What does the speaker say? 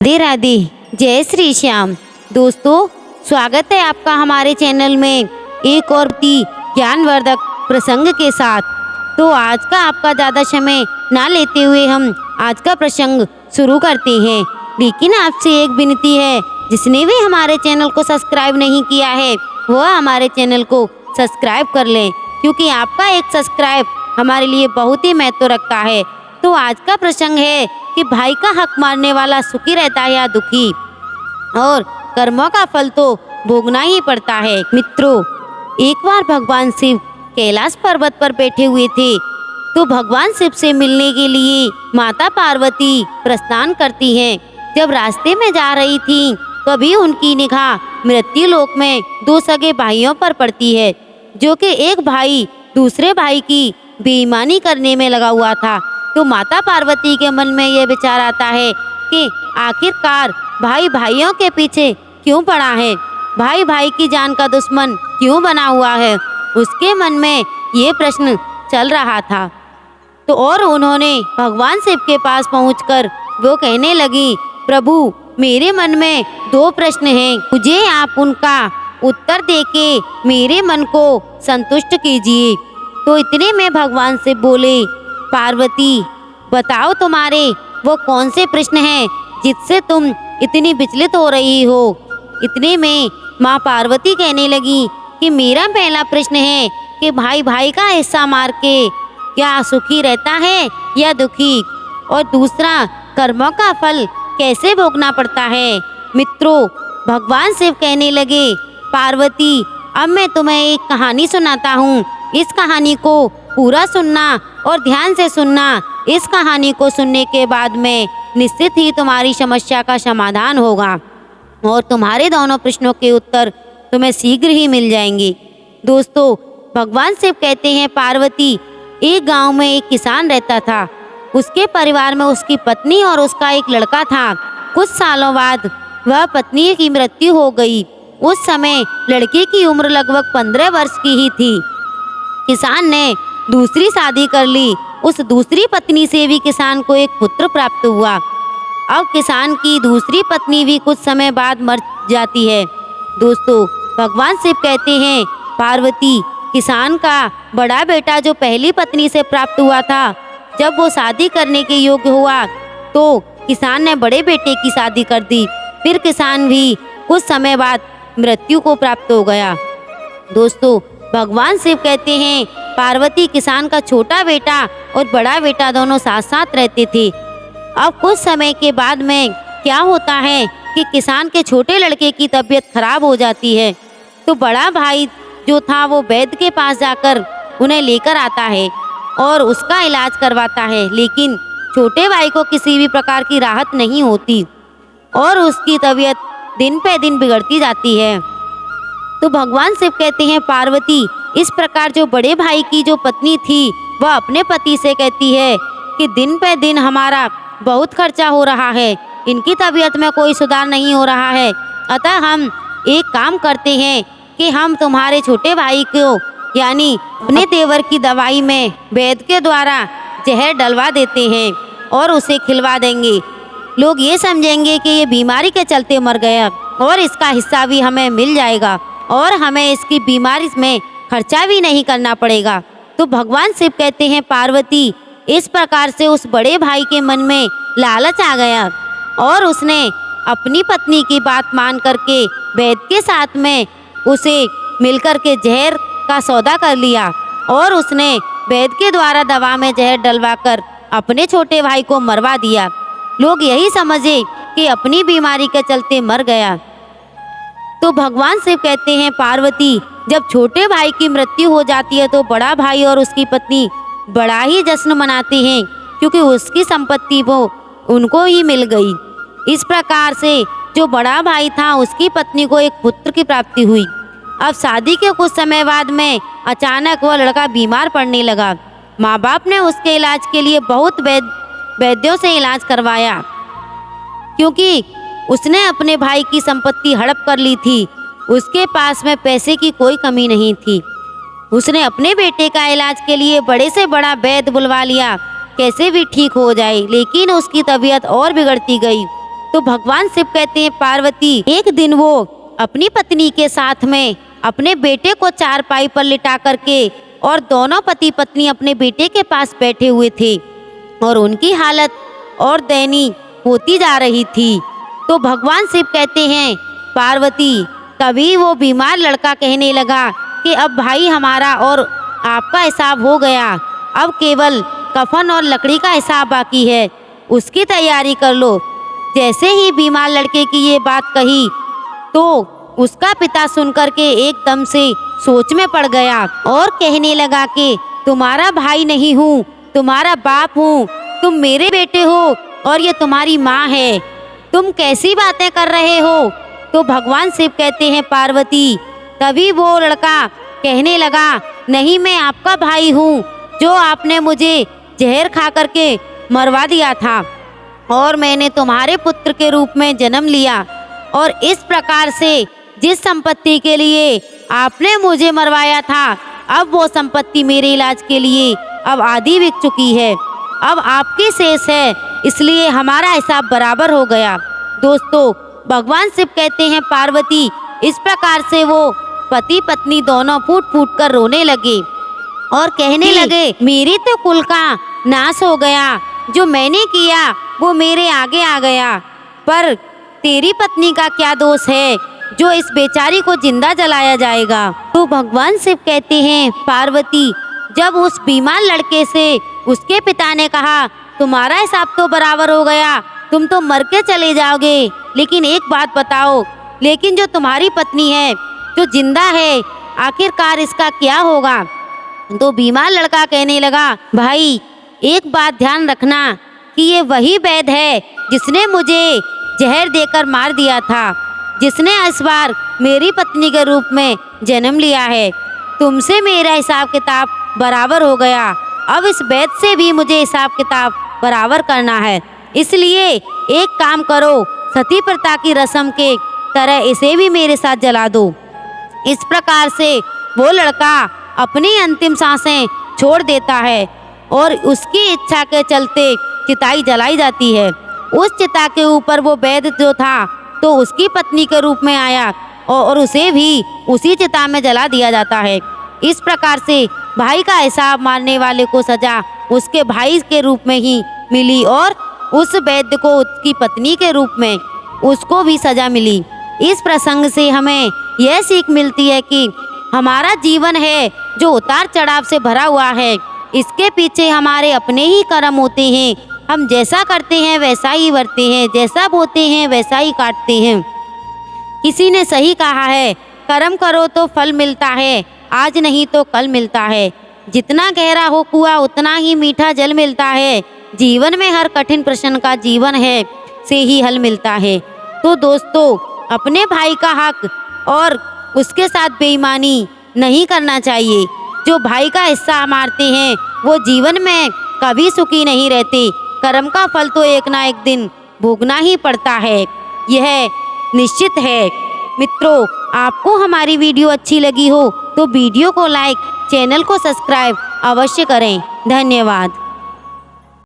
राधे राधे, जय श्री श्याम। दोस्तों, स्वागत है आपका हमारे चैनल में एक और ज्ञानवर्धक प्रसंग के साथ। तो आज का आपका ज़्यादा समय ना लेते हुए हम आज का प्रसंग शुरू करते हैं। लेकिन आपसे एक विनती है, जिसने भी हमारे चैनल को सब्सक्राइब नहीं किया है वह हमारे चैनल को सब्सक्राइब कर लें, क्योंकि आपका एक सब्सक्राइब हमारे लिए बहुत ही महत्व रखता है। तो आज का प्रसंग है कि भाई का हक मारने वाला सुखी रहता है या दुखी, और कर्मों का फल तो भोगना ही पड़ता है। मित्रों, एक बार भगवान शिव कैलाश पर्वत पर बैठे हुए थे, तो भगवान शिव से मिलने के लिए माता पार्वती प्रस्थान करती हैं। जब रास्ते में जा रही थी, तभी उनकी निगाह मृत्यु लोक में दो सगे भाइयों पर पड़ती है, जो कि एक भाई दूसरे भाई की बेईमानी करने में लगा हुआ था। तो माता पार्वती के मन में यह विचार आता है कि आखिरकार भाई भाइयों के पीछे क्यों पड़ा है, भाई भाई की जान का दुश्मन क्यों बना हुआ है। उसके मन में ये प्रश्न चल रहा था। तो और उन्होंने भगवान शिव के पास पहुंचकर वो कहने लगी, प्रभु, मेरे मन में दो प्रश्न हैं, मुझे आप उनका उत्तर देके मेरे मन को संतुष्ट कीजिए। तो इतने में भगवान शिव बोले, पार्वती, बताओ तुम्हारे वो कौन से प्रश्न हैं जिससे तुम इतनी विचलित हो रही हो। इतने में माँ पार्वती कहने लगी कि मेरा पहला प्रश्न है कि भाई भाई का हिस्सा मार के क्या सुखी रहता है या दुखी, और दूसरा, कर्मों का फल कैसे भोगना पड़ता है। मित्रों, भगवान शिव कहने लगे, पार्वती, अब मैं तुम्हें एक कहानी सुनाता हूँ। इस कहानी को पूरा सुनना और ध्यान से सुनना। इस कहानी को सुनने के बाद में निश्चित ही तुम्हारी समस्या का समाधान होगा और तुम्हारे दोनों प्रश्नों के उत्तर तुम्हें शीघ्र ही मिल जाएंगे। दोस्तों, भगवान शिव कहते हैं, पार्वती, एक गांव में एक किसान रहता था। उसके परिवार में उसकी पत्नी और उसका एक लड़का था। कुछ सालों बाद वह पत्नी की मृत्यु हो गई। उस समय लड़के की उम्र लगभग 15 वर्ष की ही थी। किसान ने दूसरी शादी कर ली। उस दूसरी पत्नी से भी किसान को एक पुत्र प्राप्त हुआ। अब किसान की दूसरी पत्नी भी कुछ समय बाद मर जाती है। दोस्तों, भगवान शिव कहते हैं, पार्वती, किसान का बड़ा बेटा जो पहली पत्नी से प्राप्त हुआ था, जब वो शादी करने के योग्य हुआ तो किसान ने बड़े बेटे की शादी कर दी। फिर किसान भी कुछ समय बाद मृत्यु को प्राप्त हो गया। दोस्तों, भगवान शिव कहते हैं, पार्वती, किसान का छोटा बेटा और बड़ा बेटा दोनों साथ साथ रहते थे। अब कुछ समय के बाद में क्या होता है कि किसान के छोटे लड़के की तबीयत खराब हो जाती है। तो बड़ा भाई जो था वो वैद्य के पास जाकर उन्हें लेकर आता है और उसका इलाज करवाता है, लेकिन छोटे भाई को किसी भी प्रकार की राहत नहीं होती और उसकी तबीयत दिन पे दिन बिगड़ती जाती है। तो भगवान शिव कहते हैं, पार्वती, इस प्रकार जो बड़े भाई की जो पत्नी थी वह अपने पति से कहती है कि दिन पे दिन हमारा बहुत खर्चा हो रहा है, इनकी तबीयत में कोई सुधार नहीं हो रहा है। अतः हम एक काम करते हैं कि हम तुम्हारे छोटे भाई को, यानी अपने देवर की दवाई में वैद्य के द्वारा जहर डलवा देते हैं और उसे खिलवा देंगे। लोग ये समझेंगे कि ये बीमारी के चलते मर गया और इसका हिस्सा भी हमें मिल जाएगा और हमें इसकी बीमारी में खर्चा भी नहीं करना पड़ेगा। तो भगवान शिव कहते हैं, पार्वती, इस प्रकार से उस बड़े भाई के मन में लालच आ गया और उसने अपनी पत्नी की बात मान करके वैद्य के साथ में उसे मिलकर के जहर का सौदा कर लिया और उसने वैद्य के द्वारा दवा में जहर डलवाकर अपने छोटे भाई को मरवा दिया। लोग यही समझे कि अपनी बीमारी के चलते मर गया। तो भगवान शिव कहते हैं, पार्वती, जब छोटे भाई की मृत्यु हो जाती है तो बड़ा भाई और उसकी पत्नी बड़ा ही जश्न मनाते हैं, क्योंकि उसकी संपत्ति वो उनको ही मिल गई। इस प्रकार से जो बड़ा भाई था उसकी पत्नी को एक पुत्र की प्राप्ति हुई। अब शादी के कुछ समय बाद में अचानक वह लड़का बीमार पड़ने लगा। माँ बाप ने उसके इलाज के लिए बहुत वैद्यों से इलाज करवाया, क्योंकि उसने अपने भाई की संपत्ति हड़प कर ली थी। उसके पास में पैसे की कोई कमी नहीं थी। उसने अपने बेटे का इलाज के लिए बड़े से बड़ा वैद्य बुलवा लिया, कैसे भी ठीक हो जाए, लेकिन उसकी तबीयत और बिगड़ती गई। तो भगवान शिव कहते हैं पार्वती एक दिन वो अपनी पत्नी के साथ में अपने बेटे को चारपाई पर लिटा करके और दोनों पति पत्नी अपने बेटे के पास बैठे हुए थे और उनकी हालत और दयनीय होती जा रही थी। तो भगवान शिव कहते हैं पार्वती तभी वो बीमार लड़का कहने लगा कि अब भाई हमारा और आपका हिसाब हो गया, अब केवल कफन और लकड़ी का हिसाब बाकी है, उसकी तैयारी कर लो। जैसे ही बीमार लड़के की ये बात कही तो उसका पिता सुनकर के एकदम से सोच में पड़ गया और कहने लगा कि तुम्हारा भाई नहीं हूँ, तुम्हारा बाप हूँ, तुम मेरे बेटे हो और ये तुम्हारी माँ है, तुम कैसी बातें कर रहे हो। तो भगवान शिव कहते हैं पार्वती तभी वो लड़का कहने लगा नहीं मैं आपका भाई हूँ जो आपने मुझे जहर खा करके मरवा दिया था और मैंने तुम्हारे पुत्र के रूप में जन्म लिया और इस प्रकार से जिस संपत्ति के लिए आपने मुझे मरवाया था अब वो संपत्ति मेरे इलाज के लिए अब आधी बिक चुकी है, अब आपकी शेष है, इसलिए हमारा हिसाब बराबर हो गया। दोस्तों भगवान शिव कहते हैं पार्वती इस प्रकार से वो पति पत्नी दोनों फूट फूट कर रोने लगे और कहने लगे मेरी तो कुल का नाश हो गया, जो मैंने किया वो मेरे आगे आ गया, पर तेरी पत्नी का क्या दोष है जो इस बेचारी को जिंदा जलाया जाएगा। तो भगवान शिव कहते हैं पार्वती जब उस बीमार लड़के से उसके पिता ने कहा तुम्हारा हिसाब तो बराबर हो गया, तुम तो मर के चले जाओगे, लेकिन एक बात बताओ, लेकिन जो तुम्हारी पत्नी है जो जिंदा है आखिरकार इसका क्या होगा। तो बीमार लड़का कहने लगा भाई एक बात ध्यान रखना कि ये वही वैद्य है जिसने मुझे जहर देकर मार दिया था, जिसने इस बार मेरी पत्नी के रूप में जन्म लिया है। तुमसे मेरा हिसाब किताब बराबर हो गया, अब इस वैद्य से भी मुझे हिसाब किताब बराबर करना है, इसलिए एक काम करो सती प्रथा की रस्म के तरह इसे भी मेरे साथ जला दो। इस प्रकार से वो लड़का अपनी अंतिम सांसें छोड़ देता है और उसकी इच्छा के चलते चिताई जलाई जाती है। उस चिता के ऊपर वो वैद्य जो था तो उसकी पत्नी के रूप में आया और उसे भी उसी चिता में जला दिया जाता है। इस प्रकार से भाई का हिसाब मारने वाले को सजा उसके भाई के रूप में ही मिली और उस वैद्य को उसकी पत्नी के रूप में उसको भी सजा मिली। इस प्रसंग से हमें यह सीख मिलती है कि हमारा जीवन है जो उतार चढ़ाव से भरा हुआ है, इसके पीछे हमारे अपने ही कर्म होते हैं। हम जैसा करते हैं वैसा ही बढ़ते हैं, जैसा बोते हैं वैसा ही काटते हैं। किसी ने सही कहा है कर्म करो तो फल मिलता है, आज नहीं तो कल मिलता है। जितना गहरा हो कुआं उतना ही मीठा जल मिलता है। जीवन में हर कठिन प्रश्न का जीवन है से ही हल मिलता है। तो दोस्तों अपने भाई का हक और उसके साथ बेईमानी नहीं करना चाहिए। जो भाई का हिस्सा मारते हैं वो जीवन में कभी सुखी नहीं रहते। कर्म का फल तो एक ना एक दिन भोगना ही पड़ता है, यह निश्चित है। मित्रों आपको हमारी वीडियो अच्छी लगी हो तो वीडियो को लाइक, चैनल को सब्सक्राइब अवश्य करें। धन्यवाद।